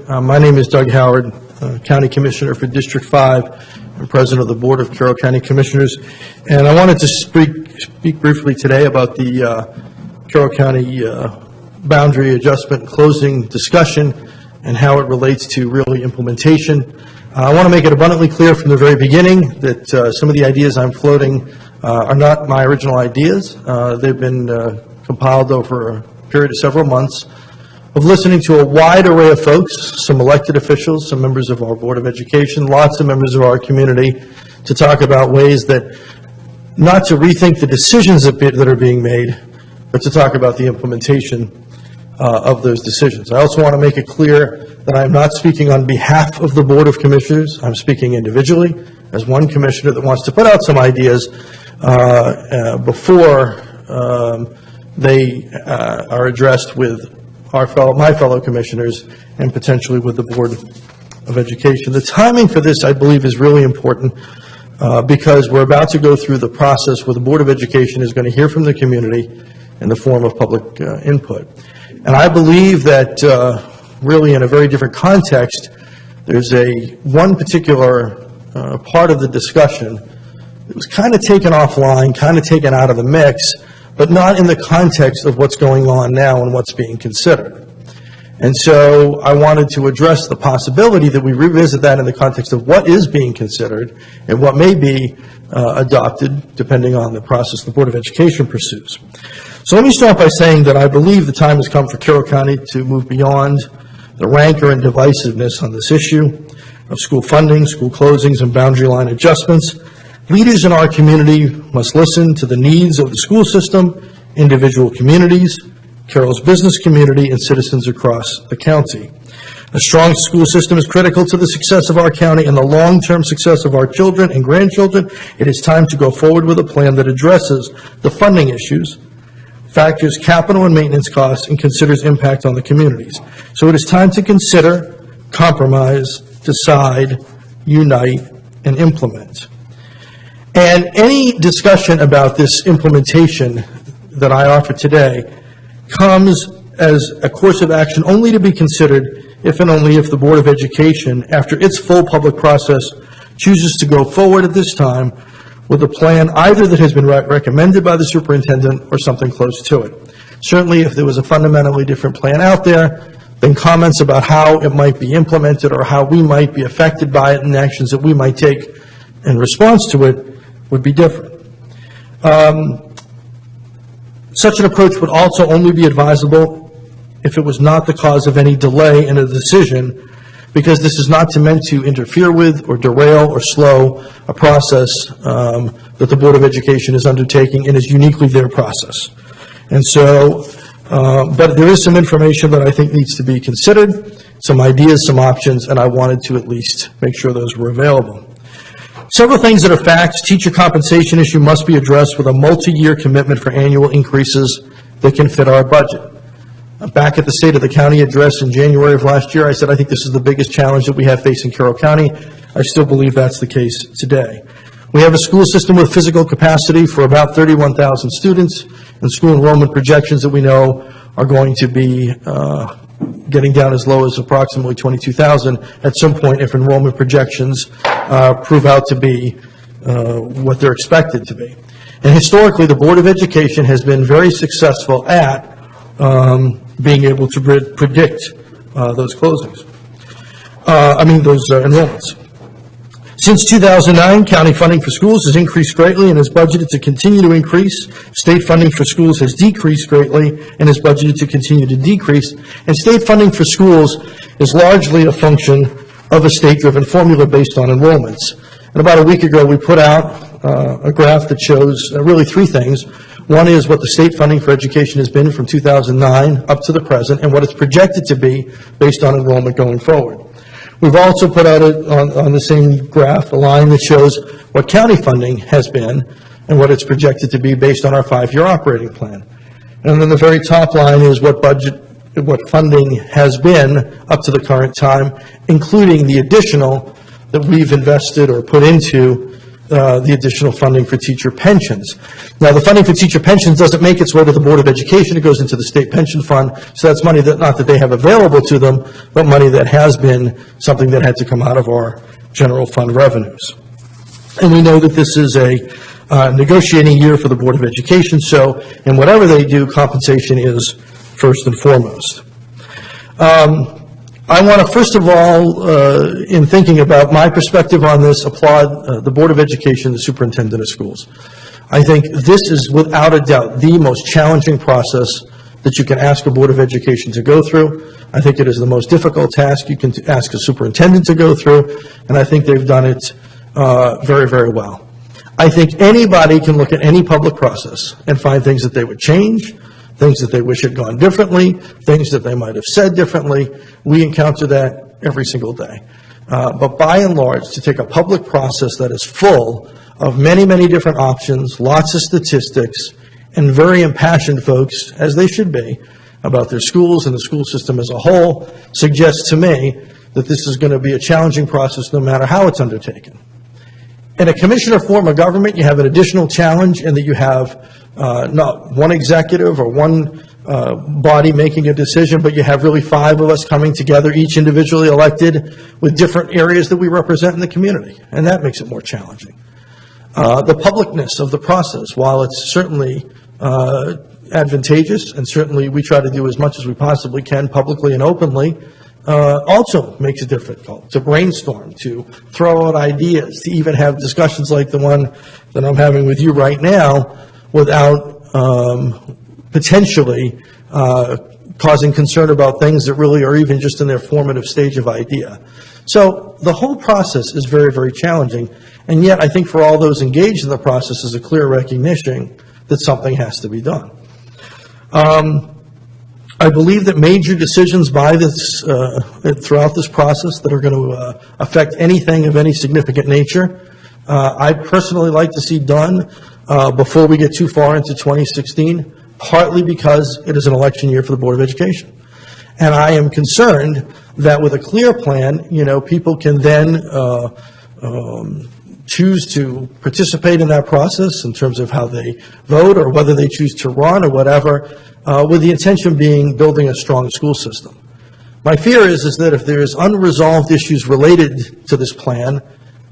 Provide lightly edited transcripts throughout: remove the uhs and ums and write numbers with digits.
My name is Doug Howard, County Commissioner for District 5 and President of the Board of Carroll County Commissioners. And I wanted to speak briefly today about the Carroll County boundary adjustment and closing discussion and how it relates to really implementation. I want to make it abundantly clear from the very beginning that some of the ideas I'm floating are not my original ideas. They've been compiled over a period of several months of listening to a wide array of folks, some elected officials, some members of our Board of Education, lots of members of our community, to talk about ways that not to rethink the decisions that are being made, but to talk about the implementation of those decisions. I also want to make it clear that I'm not speaking on behalf of the Board of Commissioners. I'm speaking individually as one commissioner that wants to put out some ideas before they are addressed with my fellow commissioners and potentially with the Board of Education. The timing for this, I believe, is really important because we're about to go through the process where the Board of Education is going to hear from the community in the form of public input. And I believe that really in a very different context, there's one particular part of the discussion that was kind of taken offline, kind of taken out of the mix, but not in the context of what's going on now and what's being considered. And so I wanted to address the possibility that we revisit that in the context of what is being considered and what may be adopted depending on the process the Board of Education pursues. So let me start by saying that I believe the time has come for Carroll County to move beyond the rancor and divisiveness on this issue of school funding, school closings, and boundary line adjustments. Leaders in our community must listen to the needs of the school system, individual communities, Carroll's business community, and citizens across the county. A strong school system is critical to the success of our county and the long-term success of our children and grandchildren. It is time to go forward with a plan that addresses the funding issues, factors capital and maintenance costs, and considers impact on the communities. So it is time to consider, compromise, decide, unite, and implement. And any discussion about this implementation that I offer today comes as a course of action only to be considered if and only if the Board of Education, after its full public process, chooses to go forward at this time with a plan either that has been recommended by the superintendent or something close to it. Certainly, if there was a fundamentally different plan out there, then comments about how it might be implemented or how we might be affected by it and actions that we might take in response to it would be different. Such an approach would also only be advisable if it was not the cause of any delay in a decision, because this is not meant to interfere with or derail or slow a process that the Board of Education is undertaking and is uniquely their process. And so, but there is some information that I think needs to be considered, some ideas, some options, and I wanted to at least make sure those were available. Several things that are facts. Teacher compensation issue must be addressed with a multi-year commitment for annual increases that can fit our budget. Back at the State of the County address in January of last year, I said I think this is the biggest challenge that we have facing Carroll County. I still believe that's the case today. We have a school system with physical capacity for about 31,000 students and school enrollment projections that we know are going to be getting down as low as approximately 22,000 at some point if enrollment projections prove out to be what they're expected to be. And historically, the Board of Education has been very successful at being able to predict those closings. Those enrollments. Since 2009, county funding for schools has increased greatly and is budgeted to continue to increase. State funding for schools has decreased greatly and is budgeted to continue to decrease. And state funding for schools is largely a function of a state-driven formula based on enrollments. And about a week ago, we put out a graph that shows really three things. One is what the state funding for education has been from 2009 up to the present and what it's projected to be based on enrollment going forward. We've also put out on the same graph a line that shows what county funding has been and what it's projected to be based on our 5-year operating plan. And then the very top line is what funding has been up to the current time, including the additional that we've invested or put into the additional funding for teacher pensions. Now, the funding for teacher pensions doesn't make its way to the Board of Education. It goes into the state pension fund. So that's money that, not that they have available to them, but money that has been something that had to come out of our general fund revenues. And we know that this is a negotiating year for the Board of Education. So in whatever they do, compensation is first and foremost. I want to, first of all, in thinking about my perspective on this, applaud the Board of Education, the Superintendent of Schools. I think this is, without a doubt, the most challenging process that you can ask a Board of Education to go through. I think it is the most difficult task you can ask a superintendent to go through, and I think they've done it very, very well. I think anybody can look at any public process and find things that they would change, things that they wish had gone differently, things that they might have said differently. We encounter that every single day. But by and large, to take a public process that is full of many, many different options, lots of statistics, and very impassioned folks, as they should be, about their schools and the school system as a whole, suggests to me that this is going to be a challenging process no matter how it's undertaken. In a commissioner form of government, you have an additional challenge in that you have not one executive or one body making a decision, but you have really 5 of us coming together, each individually elected, with different areas that we represent in the community, and that makes it more challenging. The publicness of the process, while it's certainly advantageous, and certainly we try to do as much as we possibly can publicly and openly, also makes it difficult to brainstorm, to throw out ideas, to even have discussions like the one that I'm having with you right now without potentially causing concern about things that really are even just in their formative stage of idea. So the whole process is very, very challenging, and yet I think for all those engaged in the process is a clear recognition that something has to be done. I believe that major decisions by this, throughout this process that are going to affect anything of any significant nature, I'd personally like to see done before we get too far into 2016, partly because it is an election year for the Board of Education. And I am concerned that with a clear plan, people can then choose to participate in that process in terms of how they vote or whether they choose to run or whatever, with the intention being building a strong school system. My fear is that if there's unresolved issues related to this plan,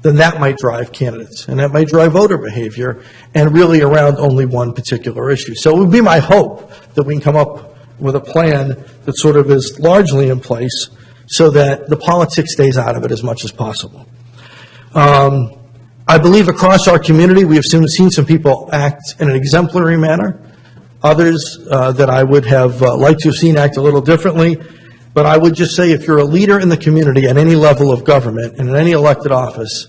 then that might drive candidates, and that might drive voter behavior, and really around only one particular issue. So it would be my hope that we can come up with a plan that sort of is largely in place so that the politics stays out of it as much as possible. I believe across our community we have seen some people act in an exemplary manner, others that I would have liked to have seen act a little differently. But I would just say if you're a leader in the community at any level of government and in any elected office,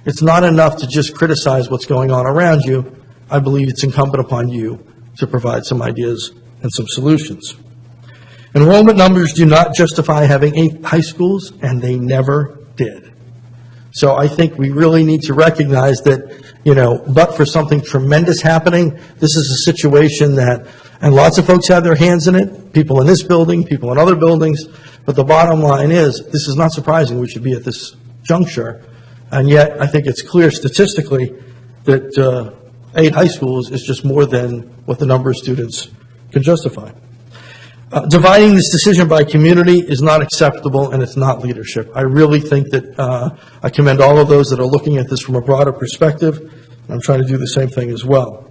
it's not enough to just criticize what's going on around you. I believe it's incumbent upon you to provide some ideas and some solutions. Enrollment numbers do not justify having 8 high schools, and they never did. So I think we really need to recognize that, but for something tremendous happening, this is a situation that, and lots of folks have their hands in it, people in this building, people in other buildings, but the bottom line is, this is not surprising we should be at this juncture, and yet I think it's clear statistically that 8 high schools is just more than what the number of students can justify. Dividing this decision by community is not acceptable, and it's not leadership. I really think that I commend all of those that are looking at this from a broader perspective, and I'm trying to do the same thing as well.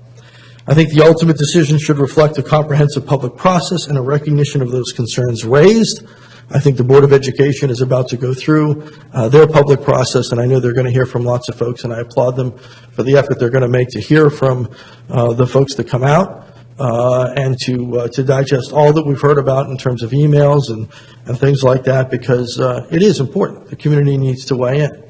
I think the ultimate decision should reflect a comprehensive public process and a recognition of those concerns raised. I think the Board of Education is about to go through their public process, and I know they're going to hear from lots of folks, and I applaud them for the effort they're going to make to hear from the folks that come out. And to digest all that we've heard about in terms of emails and things like that, because it is important. The community needs to weigh in.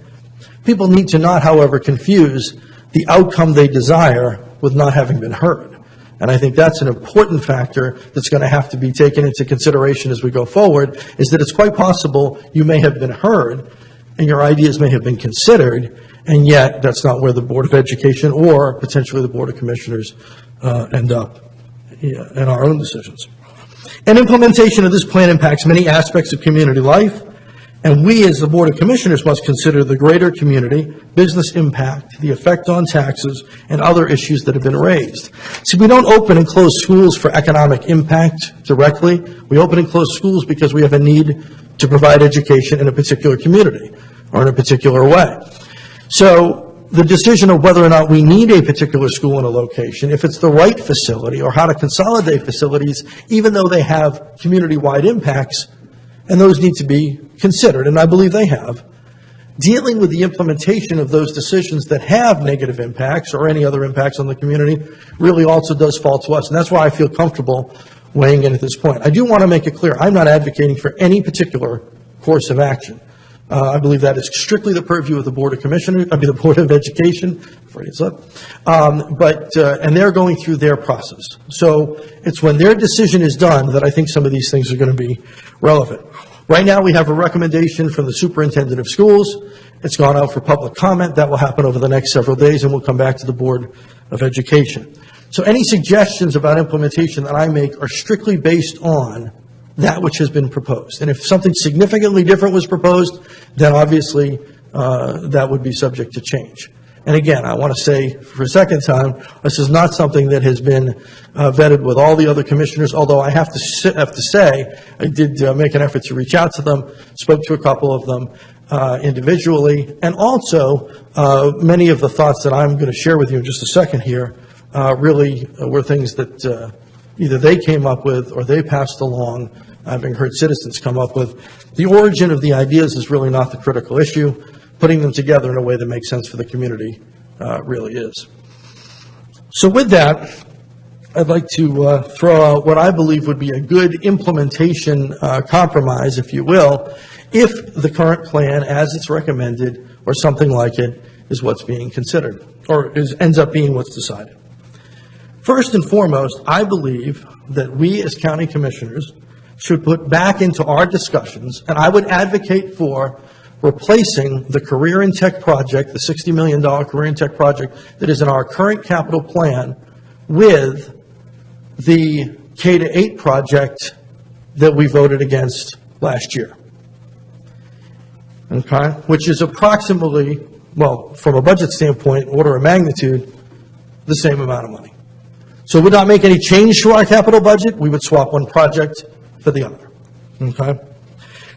People need to not, however, confuse the outcome they desire with not having been heard. And I think that's an important factor that's going to have to be taken into consideration as we go forward, is that it's quite possible you may have been heard and your ideas may have been considered, and yet that's not where the Board of Education or potentially the Board of Commissioners end up in our own decisions. And implementation of this plan impacts many aspects of community life, And we, as the Board of Commissioners, must consider the greater community, business impact, the effect on taxes, and other issues that have been raised. See, we don't open and close schools for economic impact directly. We open and close schools because we have a need to provide education in a particular community or in a particular way. So the decision of whether or not we need a particular school in a location, if it's the right facility, or how to consolidate facilities, even though they have community-wide impacts, and those need to be considered, and I believe they have. Dealing with the implementation of those decisions that have negative impacts or any other impacts on the community really also does fall to us, and that's why I feel comfortable weighing in at this point. I do want to make it clear, I'm not advocating for any particular course of action. I believe that is strictly the purview of the Board of Commissioners, the Board of Education, and they're going through their process. So it's when their decision is done that I think some of these things are going to be relevant. Right now, we have a recommendation from the superintendent of schools. It's gone out for public comment. That will happen over the next several days, and we'll come back to the Board of Education. So any suggestions about implementation that I make are strictly based on that which has been proposed. And if something significantly different was proposed, then obviously that would be subject to change. And again, I want to say for a second time, this is not something that has been vetted with all the other commissioners, although I have to say, I did make an effort to reach out to them, spoke to a couple of them individually, and also many of the thoughts that I'm going to share with you in just a second here really were things that either they came up with or they passed along, having heard citizens come up with. The origin of the ideas is really not the critical issue. Putting them together in a way that makes sense for the community really is. So with that, I'd like to throw out what I believe would be a good implementation compromise, if you will, if the current plan as it's recommended or something like it is what's being considered or ends up being what's decided. First and foremost, I believe that we as county commissioners should put back into our discussions, and I would advocate for replacing the Career in Tech project, the $60 million Career in Tech project that is in our current capital plan, with the K-8 project that we voted against last year. Okay? Which is approximately, well, from a budget standpoint, order of magnitude, the same amount of money. So it would not make any change to our capital budget. We would swap one project for the other. Okay?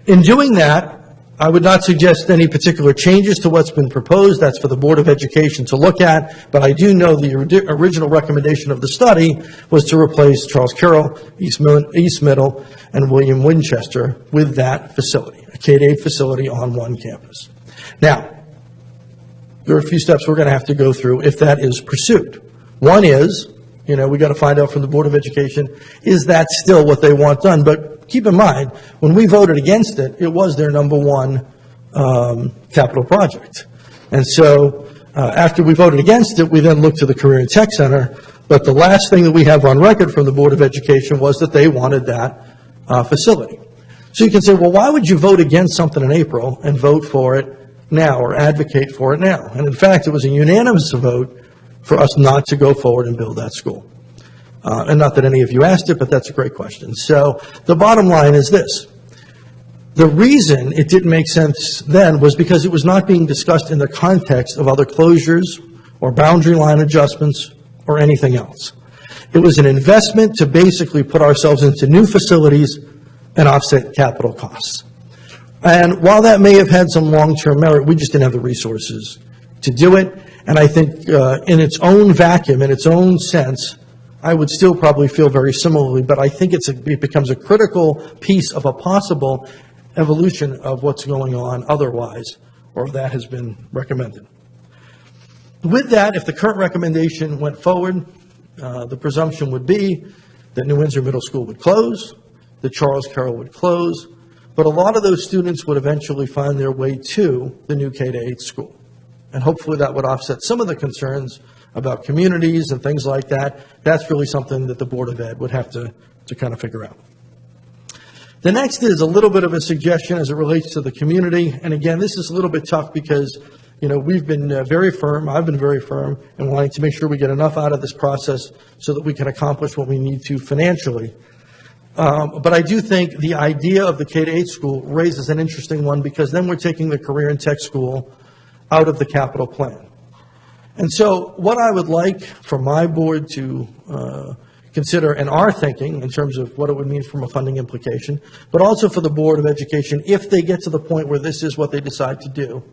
In doing that, I would not suggest any particular changes to what's been proposed. That's for the Board of Education to look at. But I do know the original recommendation of the study was to replace Charles Carroll, East Middle, and William Winchester with that facility, a K-8 facility on one campus. Now, there are a few steps we're going to have to go through if that is pursued. One is, we got to find out from the Board of Education, is that still what they want done? But keep in mind, when we voted against it, it was their number one capital project. And so after we voted against it, we then looked to the Career and Tech Center. But the last thing that we have on record from the Board of Education was that they wanted that facility. So you can say, well, why would you vote against something in April and vote for it now or advocate for it now? And in fact, it was a unanimous vote for us not to go forward and build that school. And not that any of you asked it, but that's a great question. So the bottom line is this. The reason it didn't make sense then was because it was not being discussed in the context of other closures or boundary line adjustments or anything else. It was an investment to basically put ourselves into new facilities and offset capital costs. And while that may have had some long-term merit, we just didn't have the resources to do it. And I think in its own vacuum, in its own sense, I would still probably feel very similarly, but I think it becomes a critical piece of a possible evolution of what's going on otherwise, or if that has been recommended. With that, if the current recommendation went forward, the presumption would be that New Windsor Middle School would close, that Charles Carroll would close, but a lot of those students would eventually find their way to the new K-8 school. And hopefully that would offset some of the concerns about communities and things like that. That's really something that the Board of Ed would have to kind of figure out. The next is a little bit of a suggestion as it relates to the community. And again, this is a little bit tough because, we've been very firm, I've been very firm in wanting to make sure we get enough out of this process so that we can accomplish what we need to financially. But I do think the idea of the K-8 school raises an interesting one, because then we're taking the career and tech school out of the capital plan. And so what I would like for my board to consider and are thinking in terms of what it would mean from a funding implication, but also for the Board of Education, if they get to the point where this is what they decide to do,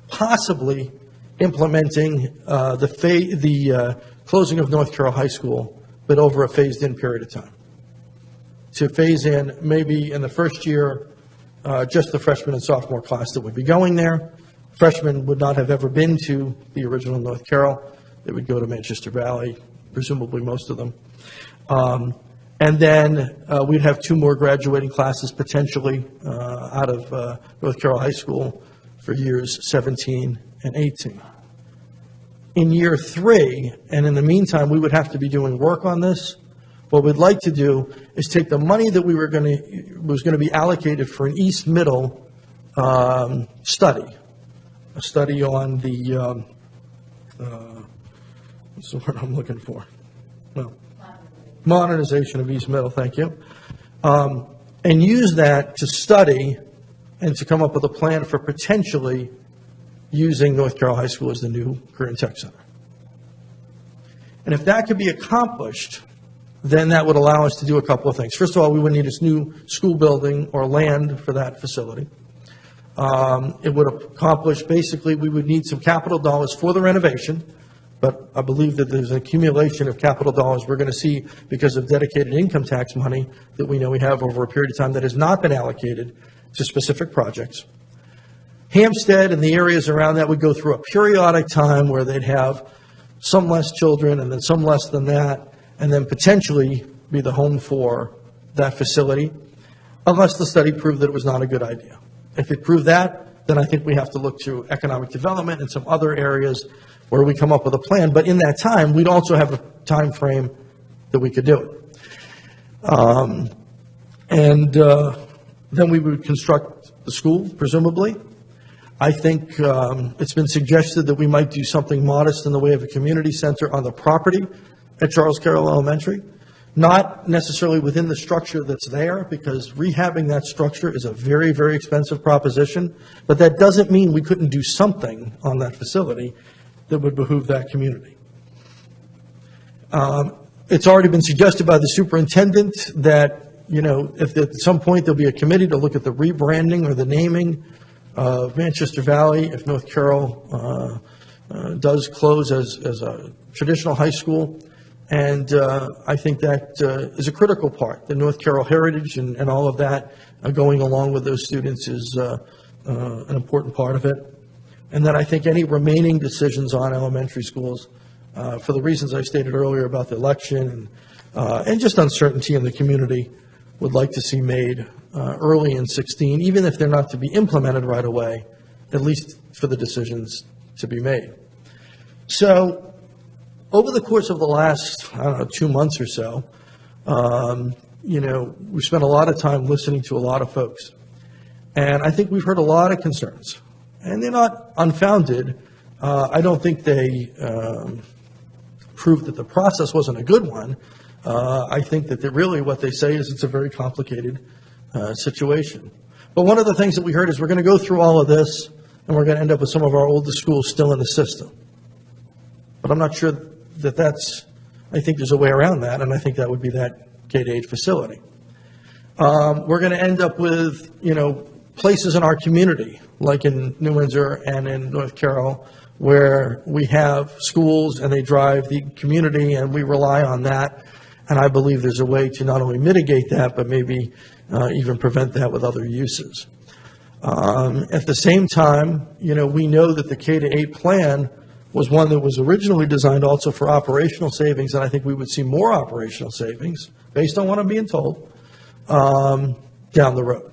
possibly implementing the closing of North Carroll High School, but over a phased-in period of time. To phase in maybe in the first year, just the freshman and sophomore class that would be going there. Freshmen would not have ever been to the original North Carroll. They would go to Manchester Valley, presumably most of them. And then we'd have 2 more graduating classes potentially out of North Carroll High School for years 17 and 18. In year 3, and in the meantime, we would have to be doing work on this. What we'd like to do is take the money that was going to be allocated for an East Middle study, a study on the what's the word I'm looking for? No, modernization of East Middle. Thank you, and use that to study and to come up with a plan for potentially using North Carroll High School as the new Career and Tech Center. And if that could be accomplished, then that would allow us to do a couple of things. First of all, we would need a new school building or land for that facility. It would accomplish, basically, we would need some capital dollars for the renovation, but I believe that there's an accumulation of capital dollars we're going to see because of dedicated income tax money that we know we have over a period of time that has not been allocated to specific projects. Hampstead and the areas around that would go through a periodic time where they'd have some less children and then some less than that, and then potentially be the home for that facility, unless the study proved that it was not a good idea. If it proved that, then I think we have to look to economic development and some other areas where we come up with a plan. But in that time, we'd also have a time frame that we could do it. Then we would construct the school, presumably. I think it's been suggested that we might do something modest in the way of a community center on the property at Charles Carroll Elementary, not necessarily within the structure that's there, because rehabbing that structure is a very, very expensive proposition, but that doesn't mean we couldn't do something on that facility that would behoove that community. It's already been suggested by the superintendent that, if at some point there'll be a committee to look at the rebranding or the naming of Manchester Valley, if North Carroll does close as a traditional high school. And I think that is a critical part. The North Carroll heritage and all of that going along with those students is an important part of it. And that I think any remaining decisions on elementary schools, for the reasons I stated earlier about the election and just uncertainty in the community, would like to see made early in 16, even if they're not to be implemented right away, at least for the decisions to be made. So over the course of the last, 2 months or so, we spent a lot of time listening to a lot of folks. And I think we've heard a lot of concerns. And they're not unfounded. I don't think they prove that the process wasn't a good one. I think that really what they say is it's a very complicated situation. But one of the things that we heard is we're going to go through all of this, and we're going to end up with some of our oldest schools still in the system. But I'm not sure I think there's a way around that, and I think that would be that K-8 facility. We're going to end up with, places in our community, like in New Windsor and in North Carroll, where we have schools and they drive the community and we rely on that. And I believe there's a way to not only mitigate that, but maybe even prevent that with other uses. At the same time, we know that the K-8 plan was one that was originally designed also for operational savings, and I think we would see more operational savings, based on what I'm being told, down the road.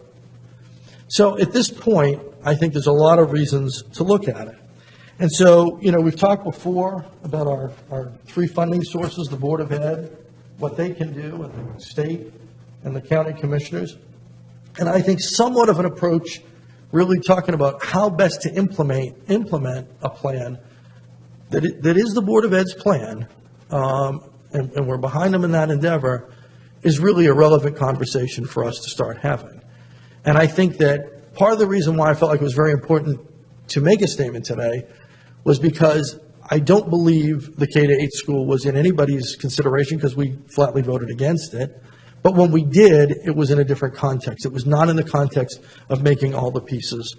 So at this point, I think there's a lot of reasons to look at it. And so, we've talked before about our 3 funding sources, the Board of Ed, what they can do, and the state and the county commissioners. And I think somewhat of an approach really talking about how best to implement a plan that is the Board of Ed's plan, and we're behind them in that endeavor, is really a relevant conversation for us to start having. And I think that part of the reason why I felt like it was very important to make a statement today was because I don't believe the K-8 school was in anybody's consideration, because we flatly voted against it. But when we did, it was in a different context. It was not in the context of making all the pieces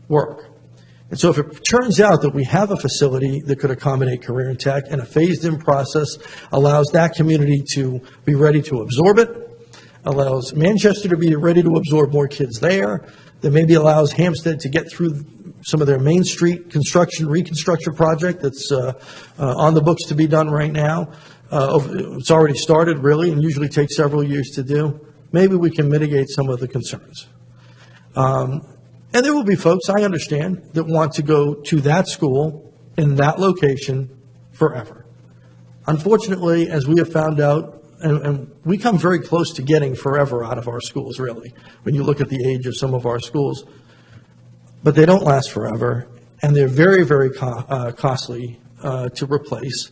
work. And so if it turns out that we have a facility that could accommodate career and tech, and a phased-in process allows that community to be ready to absorb it, allows Manchester to be ready to absorb more kids there, that maybe allows Hampstead to get through some of their Main Street reconstruction project that's on the books to be done right now. It's already started, really, and usually takes several years to do. Maybe we can mitigate some of the concerns. And there will be folks, I understand, that want to go to that school in that location forever. Unfortunately, as we have found out, and we come very close to getting forever out of our schools, really, when you look at the age of some of our schools. But they don't last forever, and they're very, very costly to replace.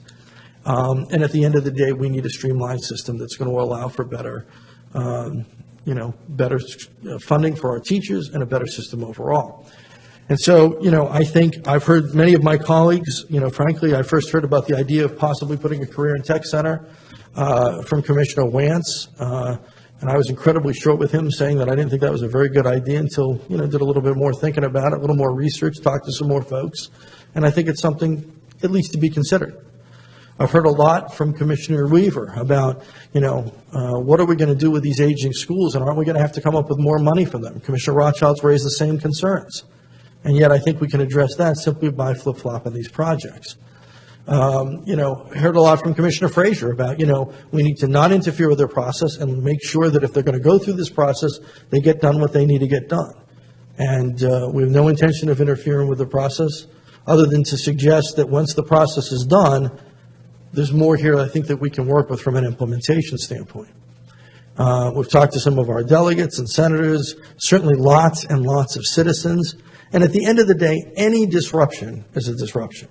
And at the end of the day, we need a streamlined system that's going to allow for better better funding for our teachers and a better system overall. And so, I think I've heard many of my colleagues, frankly, I first heard about the idea of possibly putting a career and tech center from Commissioner Wance, and I was incredibly short with him, saying that I didn't think that was a very good idea until, did a little bit more thinking about it, a little more research, talked to some more folks, and I think it's something at least to be considered. I've heard a lot from Commissioner Weaver about, what are we going to do with these aging schools, and aren't we going to have to come up with more money for them? Commissioner Rothschild's raised the same concerns. And yet I think we can address that simply by flip-flopping these projects. Heard a lot from Commissioner Frazier about, we need to not interfere with their process and make sure that if they're going to go through this process, they get done what they need to get done. And we have no intention of interfering with the process, other than to suggest that once the process is done, there's more here I think that we can work with from an implementation standpoint. We've talked to some of our delegates and senators, certainly lots and lots of citizens. And at the end of the day, any disruption is a disruption.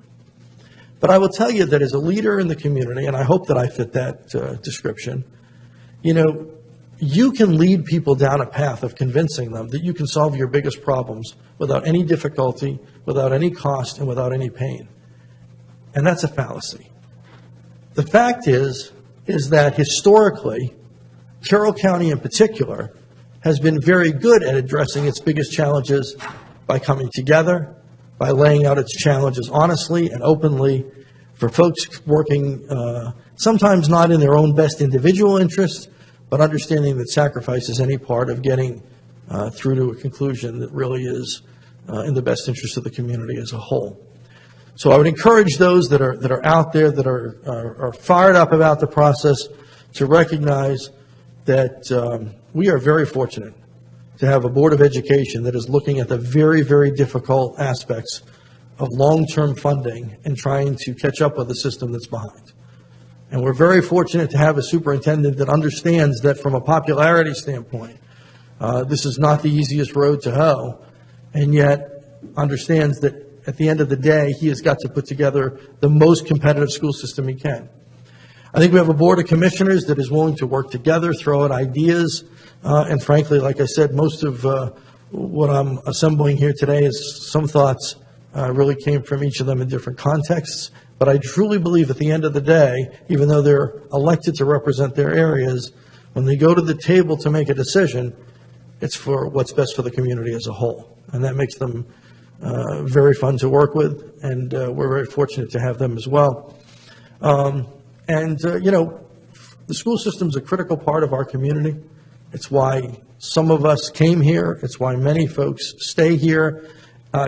But I will tell you that as a leader in the community, and I hope that I fit that description, you can lead people down a path of convincing them that you can solve your biggest problems without any difficulty, without any cost, and without any pain. And that's a fallacy. The fact is that historically, Carroll County in particular has been very good at addressing its biggest challenges by coming together, by laying out its challenges honestly and openly, for folks working sometimes not in their own best individual interest, but understanding that sacrifice is any part of getting through to a conclusion that really is in the best interest of the community as a whole. So I would encourage those that are out there that are fired up about the process to recognize that we are very fortunate to have a Board of Education that is looking at the very, very difficult aspects of long-term funding and trying to catch up with the system that's behind. And we're very fortunate to have a superintendent that understands that from a popularity standpoint, this is not the easiest road to hoe, and yet understands that at the end of the day, he has got to put together the most competitive school system he can. I think we have a Board of Commissioners that is willing to work together, throw out ideas, and frankly, like I said, most of what I'm assembling here today is some thoughts really came from each of them in different contexts. But I truly believe at the end of the day, even though they're elected to represent their areas, when they go to the table to make a decision, it's for what's best for the community as a whole. And that makes them very fun to work with, and we're very fortunate to have them as well. The school system is a critical part of our community. It's why some of us came here. It's why many folks stay here.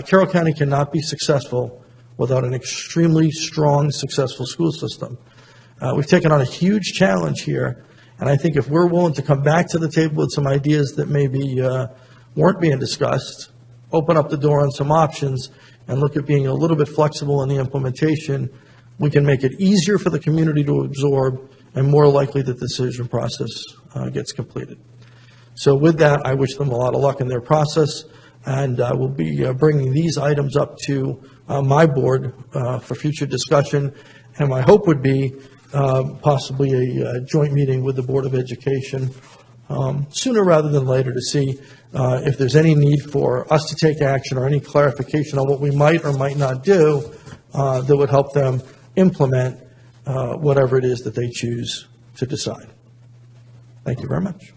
Carroll County cannot be successful without an extremely strong, successful school system. We've taken on a huge challenge here, and I think if we're willing to come back to the table with some ideas that maybe weren't being discussed, open up the door on some options, and look at being a little bit flexible in the implementation, we can make it easier for the community to absorb and more likely that the decision process gets completed. So with that, I wish them a lot of luck in their process, and I will be bringing these items up to my board for future discussion. And my hope would be possibly a joint meeting with the Board of Education sooner rather than later to see if there's any need for us to take action or any clarification on what we might or might not do that would help them implement whatever it is that they choose to decide. Thank you very much.